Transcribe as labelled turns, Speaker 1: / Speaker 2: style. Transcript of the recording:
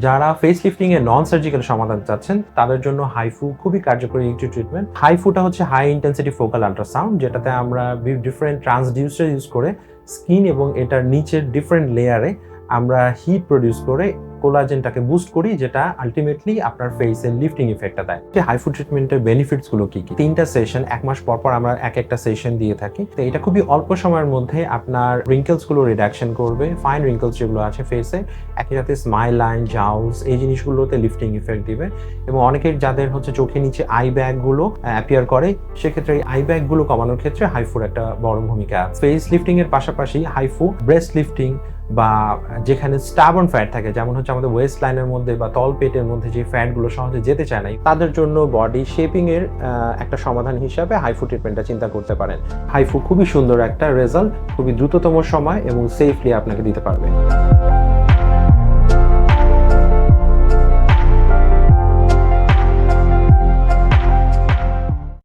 Speaker 1: যারা face lifting এর non surgical সমাধান চাচ্ছেন তাদের জন্য হাইফু খুবই কার্যকরী একটি ট্রিটমেন্ট। হাইফুটা হচ্ছে হাই ইন্টেন্সিটি ফোকাল আল্ট্রাসাউন্ড, যেটাতে আমরা ডিফারেন্ট ট্রান্সডিউসার ইউজ করে স্কিন এবং এটার নিচের ডিফারেন্ট লেয়ারে আমরা হিট প্রডিউস করে কোলাজেনটাকে বুস্ট করি, যেটা আলটিমেটলি আপনার ফেসে লিফটিং ইফেক্টটা দেয়। হাইফু ট্রিটমেন্টের বেনিফিটস গুলো কি কি? 3টা সেশন, 1 মাস পর পর আমরা একটা সেশন দিয়ে থাকি। তো এটা খুবই অল্প সময়ের মধ্যে আপনার রিঙ্কেলস গুলো রিডাকশন করবে, ফাইন রিঙ্কেলস যেগুলো আছে ফেসে, একই সাথে স্মাইল লাইন, জাউলস, এই জিনিসগুলোতে লিফটিং ইফেক্ট দিবে। এবং অনেকের যাদের হচ্ছে চোখের নিচে আই ব্যাগ গুলো অ্যাপিয়ার করে, সেক্ষেত্রে এই আই ব্যাগ গুলো কমানোর ক্ষেত্রে হাইফুর একটা বড় ভূমিকা আছে। ফেস লিফটিং এর পাশাপাশি হাইফু ব্রেস্ট লিফটিং বা যেখানে স্টাবন ফ্যাট থাকে, যেমন হচ্ছে আমাদের ওয়েস্ট লাইনের মধ্যে বা তল পেটের মধ্যে যে ফ্যাটগুলো সহজে যেতে চায় না, তাদের জন্য বডি শেপিং এর একটা সমাধান হিসাবে হাইফু ট্রিটমেন্টটা চিন্তা করতে পারেন। হাইফু খুবই সুন্দর একটা রেজাল্ট, খুবই দ্রুততম সময় এবং সেফলি আপনাকে দিতে পারবে।